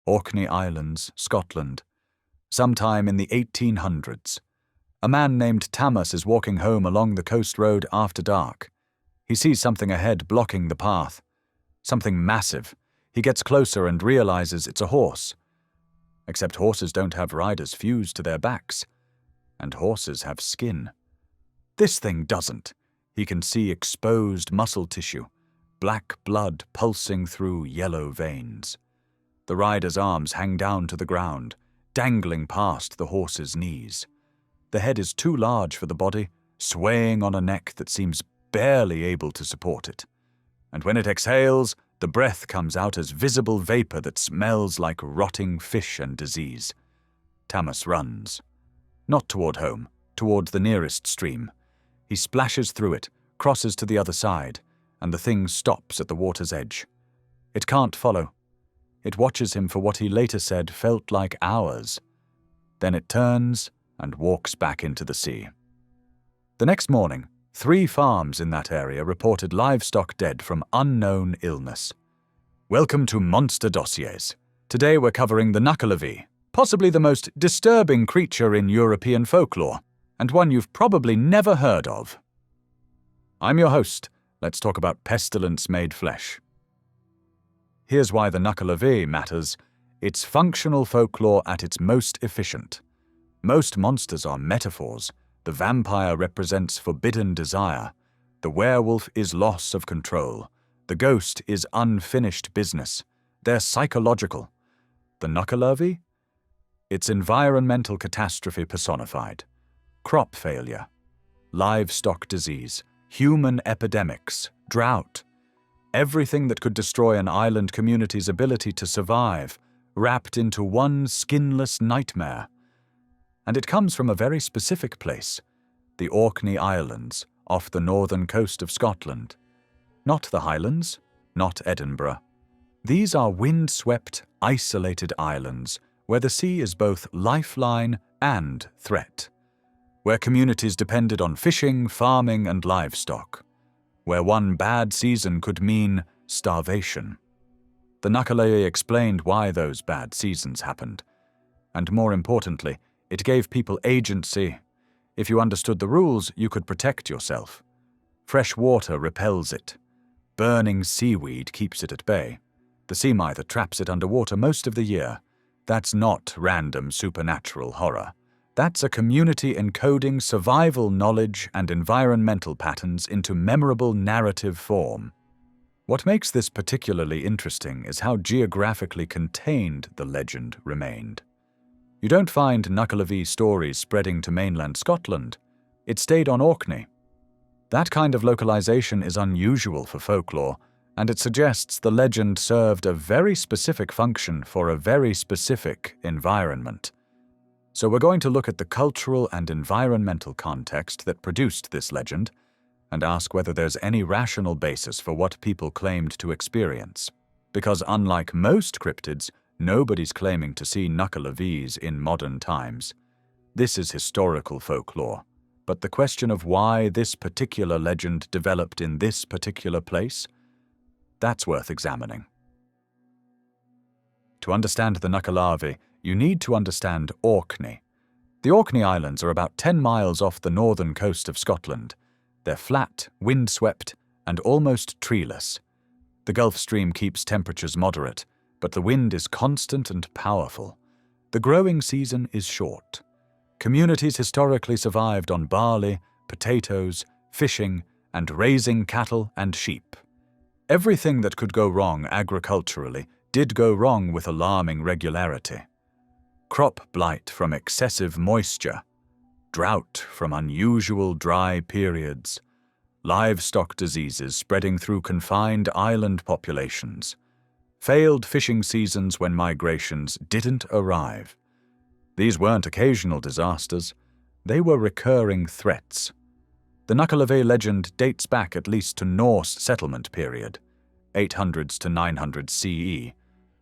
Orkney Islands, Scotland. Sometime in the 1800s. A man named Thomas is walking home along the coast road after dark. He sees something ahead blocking the path. Something massive. He gets closer and realizes it's a horse. Except horses don't have riders fused to their backs. And horses have skin. This thing doesn't. He can see exposed muscle tissue, black blood pulsing through yellow veins. The rider's arms hang down to the ground, dangling past the horse's knees. The head is too large for the body, swaying on a neck that seems barely able to support it. And when it exhales, the breath comes out as visible vapor that smells like rotting fish and disease. Thomas runs. Not toward home, toward the nearest stream. He splashes through it, crosses to the other side, and the thing stops at the water's edge. It can't follow. It watches him for what he later said felt like hours. Then it turns and walks back into the sea. The next morning, 3 farms in that area reported livestock dead from unknown illness. Welcome to Monster Dossiers. Today we're covering the Nuckelavee, possibly the most disturbing creature in European folklore, and one you've probably never heard of. I'm your host. Let's talk about pestilence-made flesh. Here's why the Nuckelavee matters. It's functional folklore at its most efficient. Most monsters are metaphors. The vampire represents forbidden desire. The werewolf is loss of control. The ghost is unfinished business. They're psychological. The Nuckelavee? It's environmental catastrophe personified. Crop failure, livestock disease, human epidemics, drought. Everything that could destroy an island community's ability to survive, wrapped into one skinless nightmare. And it comes from a very specific place, the Orkney Islands, off the northern coast of Scotland. Not the Highlands, not Edinburgh. These are windswept, isolated islands where the sea is both lifeline and threat. Where communities depended on fishing, farming, and livestock. Where one bad season could mean starvation. The Nuckelavee explained why those bad seasons happened. And more importantly, it gave people agency. If you understood the rules, you could protect yourself. Fresh water repels it. Burning seaweed keeps it at bay. The sea mither traps it underwater most of the year. That's not random supernatural horror. That's a community encoding survival knowledge and environmental patterns into memorable narrative form. What makes this particularly interesting is how geographically contained the legend remained. You don't find Nuckelavee stories spreading to mainland Scotland. It stayed on Orkney. That kind of localization is unusual for folklore, and it suggests the legend served a very specific function for a very specific environment. So we're going to look at the cultural and environmental context that produced this legend, and ask whether there's any rational basis for what people claimed to experience. Because unlike most cryptids, nobody's claiming to see Nuckelavees in modern times. This is historical folklore, but the question of why this particular legend developed in this particular place, that's worth examining. To understand the Nuckelavee, you need to understand Orkney. The Orkney Islands are about 10 miles off the northern coast of Scotland. They're flat, windswept, and almost treeless. The Gulf Stream keeps temperatures moderate, but the wind is constant and powerful. The growing season is short. Communities historically survived on barley, potatoes, fishing, and raising cattle and sheep. Everything that could go wrong agriculturally did go wrong with alarming regularity. Crop blight from excessive moisture, drought from unusual dry periods, livestock diseases spreading through confined island populations, failed fishing seasons when migrations didn't arrive. These weren't occasional disasters, they were recurring threats. The Nuckelavee legend dates back at least to Norse settlement period, 800s to 900 CE,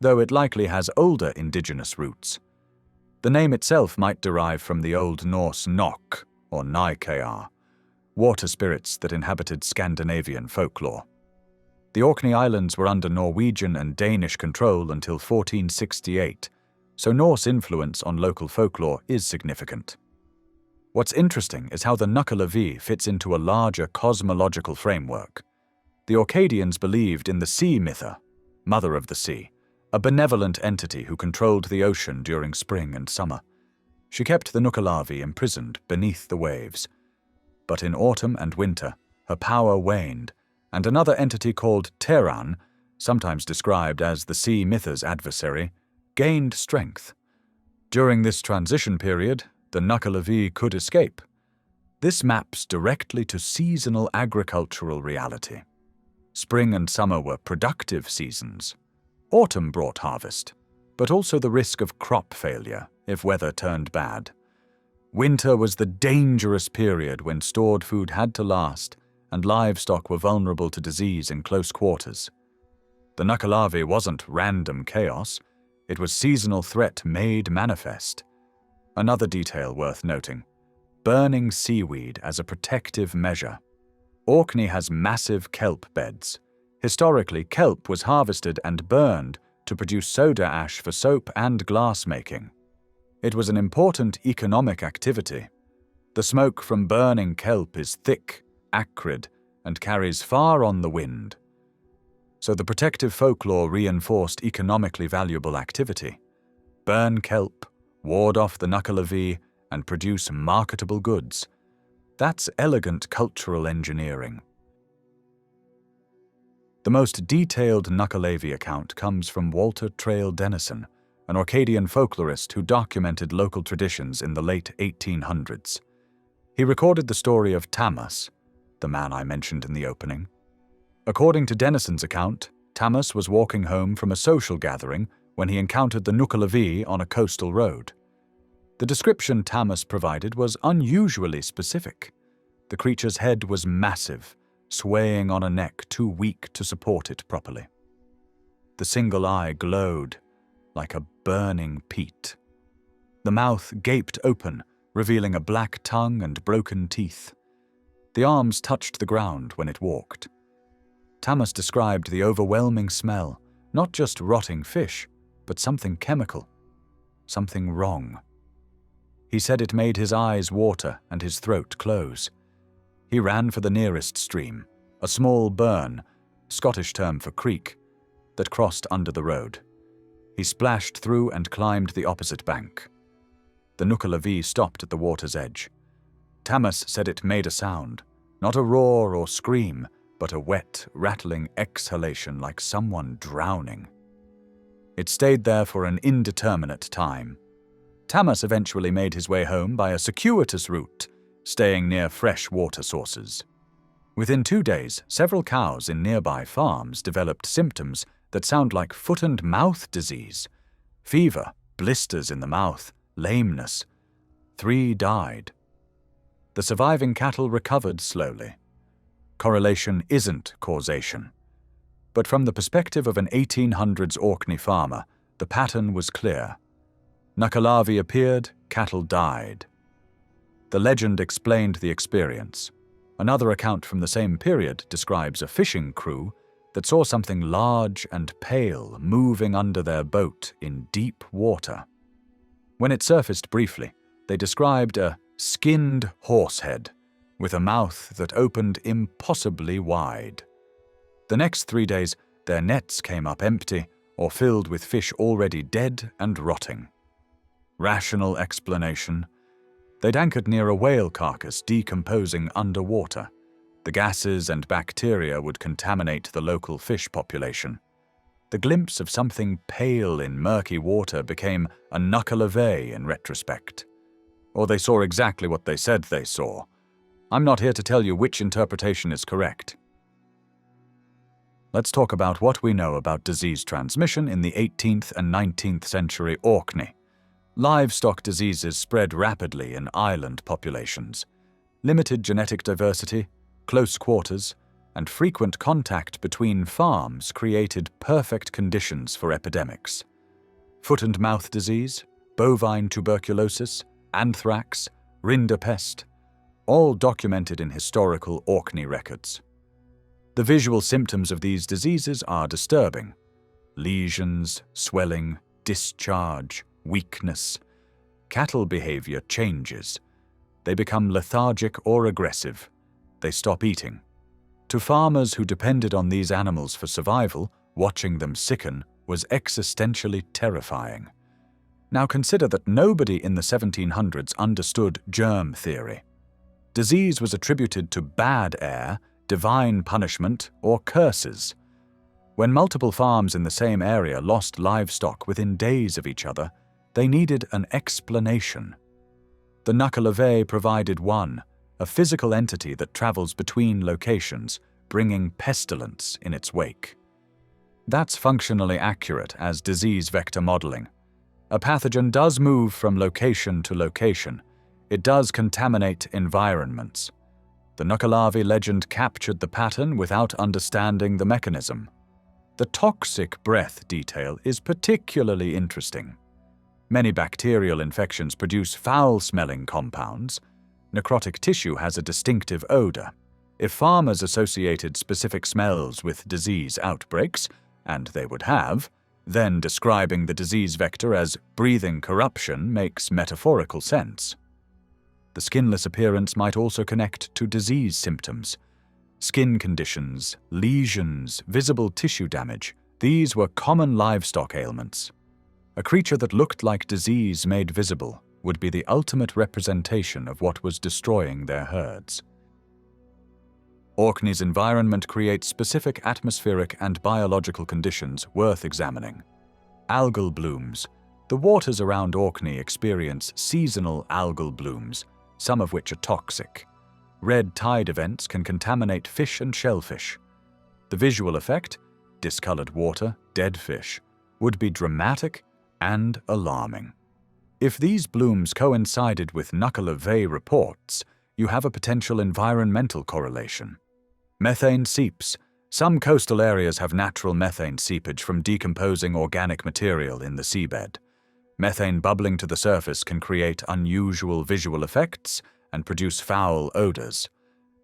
though it likely has older indigenous roots. The name itself might derive from the Old Norse nok, or Nikear, water spirits that inhabited Scandinavian folklore. The Orkney Islands were under Norwegian and Danish control until 1468, so Norse influence on local folklore is significant. What's interesting is how the Nuckelavee fits into a larger cosmological framework. The Orcadians believed in the sea mytha, mother of the sea, a benevolent entity who controlled the ocean during spring and summer. She kept the Nuckelavee imprisoned beneath the waves. But in autumn and winter, her power waned, and another entity called Teran, sometimes described as the sea mytha's adversary, gained strength. During this transition period, the Nuckelavee could escape. This maps directly to seasonal agricultural reality. Spring and summer were productive seasons. Autumn brought harvest, but also the risk of crop failure if weather turned bad. Winter was the dangerous period when stored food had to last and livestock were vulnerable to disease in close quarters. The Nuckelavee wasn't random chaos, it was seasonal threat made manifest. Another detail worth noting: burning seaweed as a protective measure. Orkney has massive kelp beds. Historically, kelp was harvested and burned to produce soda ash for soap and glass making. It was an important economic activity. The smoke from burning kelp is thick, acrid, and carries far on the wind. So the protective folklore reinforced economically valuable activity. Burn kelp, ward off the Nuckelavee, and produce marketable goods. That's elegant cultural engineering. The most detailed Nuckelavee account comes from Walter Traill Denison, an Orcadian folklorist who documented local traditions in the late 1800s. He recorded the story of Tamas, the man I mentioned in the opening. According to Denison's account, Tamas was walking home from a social gathering when he encountered the Nuckelavee on a coastal road. The description Tamas provided was unusually specific. The creature's head was massive, swaying on a neck too weak to support it properly. The single eye glowed like a burning peat. The mouth gaped open, revealing a black tongue and broken teeth. The arms touched the ground when it walked. Tamas described the overwhelming smell, not just rotting fish, but something chemical, something wrong. He said it made his eyes water and his throat close. He ran for the nearest stream, a small burn, Scottish term for creek, that crossed under the road. He splashed through and climbed the opposite bank. The Nuckelavee stopped at the water's edge. Tamas said it made a sound, not a roar or scream, but a wet, rattling exhalation like someone drowning. It stayed there for an indeterminate time. Tamas eventually made his way home by a circuitous route, staying near fresh water sources. Within 2 days, several cows in nearby farms developed symptoms that sound like foot and mouth disease: fever, blisters in the mouth, lameness. 3 died. The surviving cattle recovered slowly. Correlation isn't causation. But from the perspective of an 1800s Orkney farmer, the pattern was clear. Nuckelavee appeared, cattle died. The legend explained the experience. Another account from the same period describes a fishing crew that saw something large and pale moving under their boat in deep water. When it surfaced briefly, they described a skinned horsehead with a mouth that opened impossibly wide. The next 3 days, their nets came up empty or filled with fish already dead and rotting. Rational explanation: they'd anchored near a whale carcass decomposing underwater. The gases and bacteria would contaminate the local fish population. The glimpse of something pale in murky water became a Nuckelavee in retrospect. Or they saw exactly what they said they saw. I'm not here to tell you which interpretation is correct. Let's talk about what we know about disease transmission in the 18th and 19th century Orkney. Livestock diseases spread rapidly in island populations. Limited genetic diversity, close quarters, and frequent contact between farms created perfect conditions for epidemics. Foot and mouth disease, bovine tuberculosis, anthrax, rinderpest, all documented in historical Orkney records. The visual symptoms of these diseases are disturbing. Lesions, swelling, discharge, weakness. Cattle behavior changes. They become lethargic or aggressive. They stop eating. To farmers who depended on these animals for survival, watching them sicken was existentially terrifying. Now consider that nobody in the 1700s understood germ theory. Disease was attributed to bad air, divine punishment, or curses. When multiple farms in the same area lost livestock within days of each other, they needed an explanation. The Nuckelavee provided one, a physical entity that travels between locations, bringing pestilence in its wake. That's functionally accurate as disease vector modeling. A pathogen does move from location to location. It does contaminate environments. The Nuckelavee legend captured the pattern without understanding the mechanism. The toxic breath detail is particularly interesting. Many bacterial infections produce foul-smelling compounds. Necrotic tissue has a distinctive odor. If farmers associated specific smells with disease outbreaks, and they would have, then describing the disease vector as breathing corruption makes metaphorical sense. The skinless appearance might also connect to disease symptoms. Skin conditions, lesions, visible tissue damage, these were common livestock ailments. A creature that looked like disease made visible would be the ultimate representation of what was destroying their herds. Orkney's environment creates specific atmospheric and biological conditions worth examining. Algal blooms. The waters around Orkney experience seasonal algal blooms, some of which are toxic. Red tide events can contaminate fish and shellfish. The visual effect, discolored water, dead fish, would be dramatic and alarming. If these blooms coincided with Nuckelavee reports, you have a potential environmental correlation. Methane seeps. Some coastal areas have natural methane seepage from decomposing organic material in the seabed. Methane bubbling to the surface can create unusual visual effects and produce foul odors.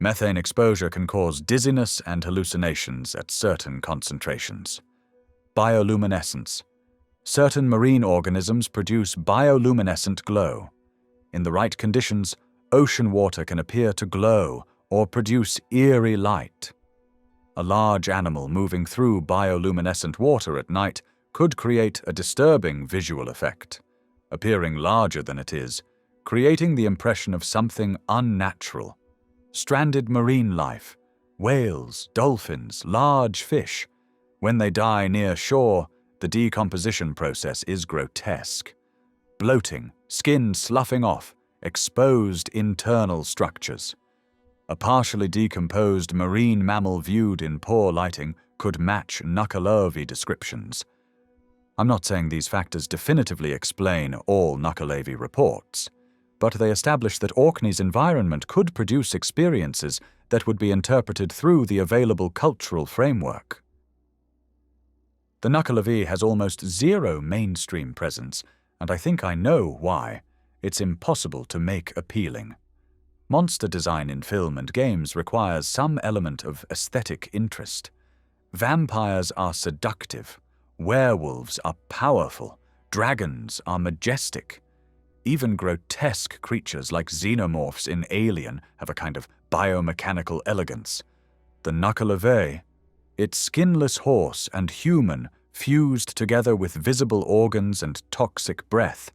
Methane exposure can cause dizziness and hallucinations at certain concentrations. Bioluminescence. Certain marine organisms produce bioluminescent glow. In the right conditions, ocean water can appear to glow or produce eerie light. A large animal moving through bioluminescent water at night could create a disturbing visual effect, appearing larger than it is, creating the impression of something unnatural. Stranded marine life, whales, dolphins, large fish. When they die near shore, the decomposition process is grotesque. Bloating, skin sloughing off, exposed internal structures. A partially decomposed marine mammal viewed in poor lighting could match Nuckelavee descriptions. I'm not saying these factors definitively explain all Nuckelavee reports, but they establish that Orkney's environment could produce experiences that would be interpreted through the available cultural framework. The Nuckelavee has almost zero mainstream presence, and I think I know why. It's impossible to make appealing. Monster design in film and games requires some element of aesthetic interest. Vampires are seductive. Werewolves are powerful. Dragons are majestic. Even grotesque creatures like xenomorphs in Alien have a kind of biomechanical elegance. The Nuckelavee, its skinless horse and human fused together with visible organs and toxic breath.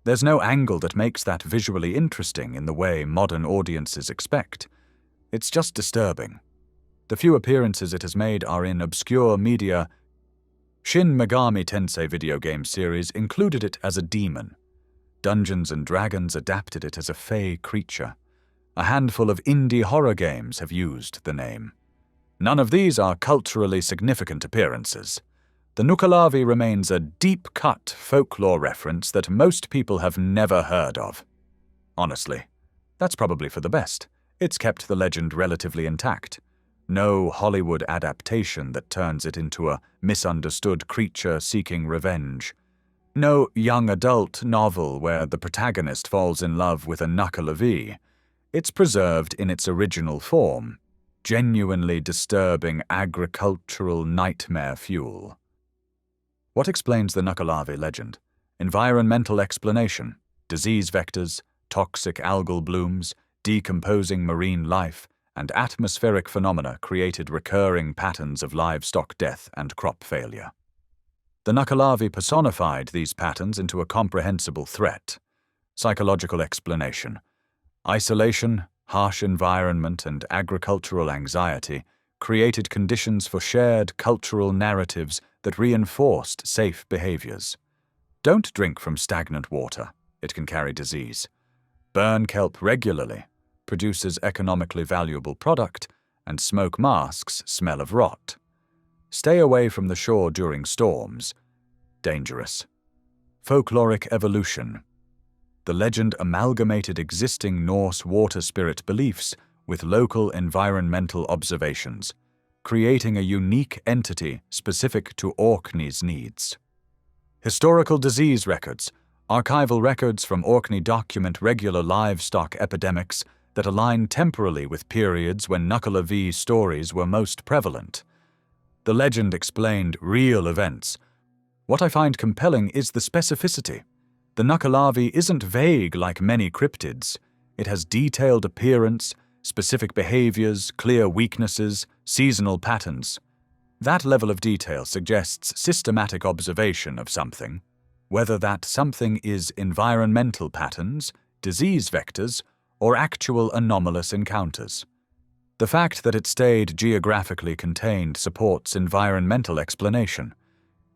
There's no angle that makes that visually interesting in the way modern audiences expect. It's just disturbing. The few appearances it has made are in obscure media. Shin Megami Tensei video game series included it as a demon. Dungeons & Dragons adapted it as a fey creature. A handful of indie horror games have used the name. None of these are culturally significant appearances. The Nuckelavee remains a deep-cut folklore reference that most people have never heard of. Honestly, that's probably for the best. It's kept the legend relatively intact. No Hollywood adaptation that turns it into a misunderstood creature seeking revenge. No young adult novel where the protagonist falls in love with a Nuckelavee. It's preserved in its original form. genuinely disturbing agricultural nightmare fuel. What explains the Nuckelavee legend? Environmental explanation, disease vectors, toxic algal blooms, decomposing marine life, and atmospheric phenomena created recurring patterns of livestock death and crop failure. The Nuckelavee personified these patterns into a comprehensible threat. Psychological explanation. Isolation, harsh environment, and agricultural anxiety created conditions for shared cultural narratives that reinforced safe behaviors. Don't drink from stagnant water. It can carry disease. Burn kelp regularly. Produces economically valuable product, and smoke masks smell of rot. Stay away from the shore during storms. Dangerous. Folkloric evolution. The legend amalgamated existing Norse water spirit beliefs with local environmental observations, creating a unique entity specific to Orkney's needs. Historical disease records. Archival records from Orkney document regular livestock epidemics that align temporally with periods when Nuckelavee stories were most prevalent. The legend explained real events. What I find compelling is the specificity. The Nuckelavee isn't vague like many cryptids. It has detailed appearance, specific behaviors, clear weaknesses, seasonal patterns. That level of detail suggests systematic observation of something, whether that something is environmental patterns, disease vectors, or actual anomalous encounters. The fact that it stayed geographically contained supports environmental explanation.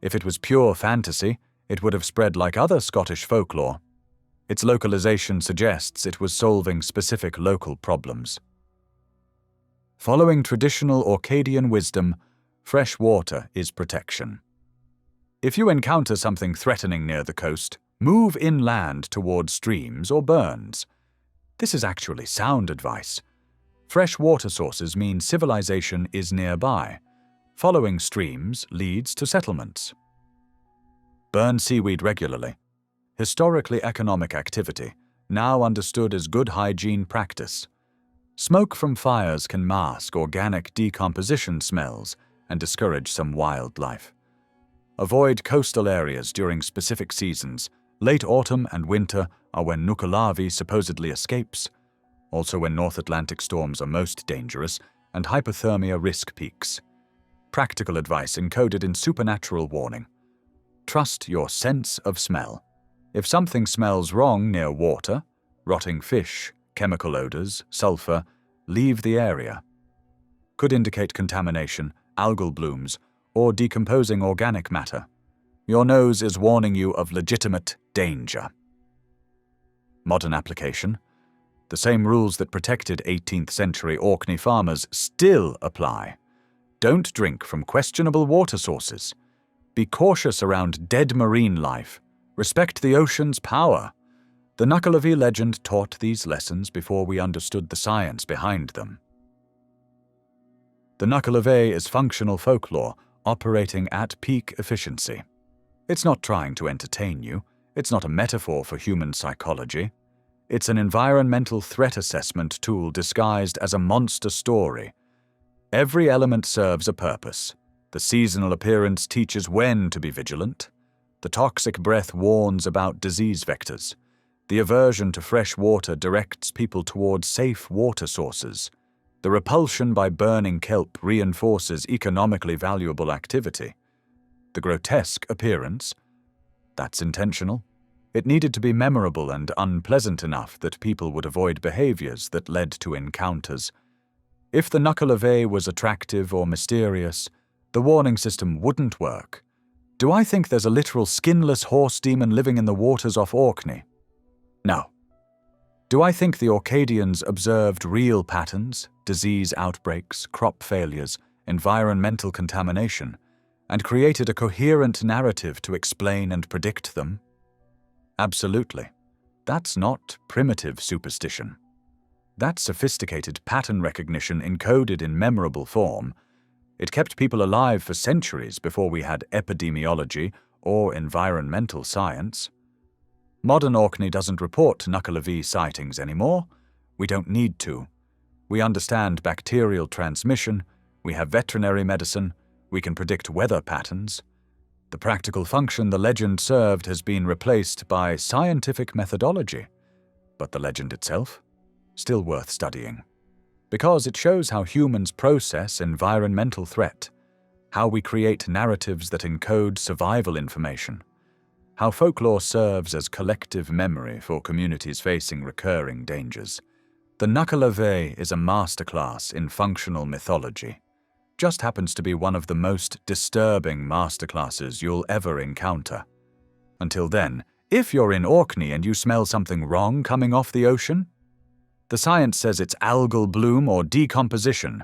If it was pure fantasy, it would have spread like other Scottish folklore. Its localization suggests it was solving specific local problems. Following traditional Orcadian wisdom, fresh water is protection. If you encounter something threatening near the coast, move inland toward streams or burns. This is actually sound advice. Fresh water sources mean civilization is nearby. Following streams leads to settlements. Burn seaweed regularly. Historically economic activity, now understood as good hygiene practice. Smoke from fires can mask organic decomposition smells and discourage some wildlife. Avoid coastal areas during specific seasons. Late autumn and winter are when Nuckelavee supposedly escapes, also when North Atlantic storms are most dangerous and hypothermia risk peaks. Practical advice encoded in supernatural warning. Trust your sense of smell. If something smells wrong near water, rotting fish, chemical odors, sulfur, leave the area. Could indicate contamination, algal blooms, or decomposing organic matter. Your nose is warning you of legitimate danger. Modern application. The same rules that protected 18th century Orkney farmers still apply. Don't drink from questionable water sources. Be cautious around dead marine life. Respect the ocean's power. The Nuckelavee legend taught these lessons before we understood the science behind them. The Nuckelavee is functional folklore operating at peak efficiency. It's not trying to entertain you. It's not a metaphor for human psychology. It's an environmental threat assessment tool disguised as a monster story. Every element serves a purpose. The seasonal appearance teaches when to be vigilant. The toxic breath warns about disease vectors. The aversion to fresh water directs people towards safe water sources. The repulsion by burning kelp reinforces economically valuable activity. The grotesque appearance, that's intentional. It needed to be memorable and unpleasant enough that people would avoid behaviors that led to encounters. If the Nuckelavee was attractive or mysterious, the warning system wouldn't work. Do I think there's a literal skinless horse demon living in the waters off Orkney? No. Do I think the Orcadians observed real patterns, disease outbreaks, crop failures, environmental contamination, and created a coherent narrative to explain and predict them? Absolutely. That's not primitive superstition. That's sophisticated pattern recognition encoded in memorable form. It kept people alive for centuries before we had epidemiology or environmental science. Modern Orkney doesn't report Nuckelavee sightings anymore. We don't need to. We understand bacterial transmission, we have veterinary medicine, we can predict weather patterns. The practical function the legend served has been replaced by scientific methodology. But the legend itself? Still worth studying. Because it shows how humans process environmental threat, how we create narratives that encode survival information, how folklore serves as collective memory for communities facing recurring dangers. The Nuckelavee is a masterclass in functional mythology. Just happens to be one of the most disturbing masterclasses you'll ever encounter. Until then, if you're in Orkney and you smell something wrong coming off the ocean, the science says it's algal bloom or decomposition.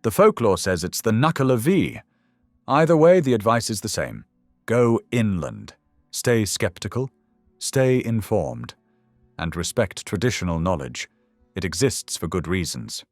The folklore says it's the Nuckelavee. Either way, the advice is the same. Go inland. Stay skeptical, stay informed, and respect traditional knowledge. It exists for good reasons.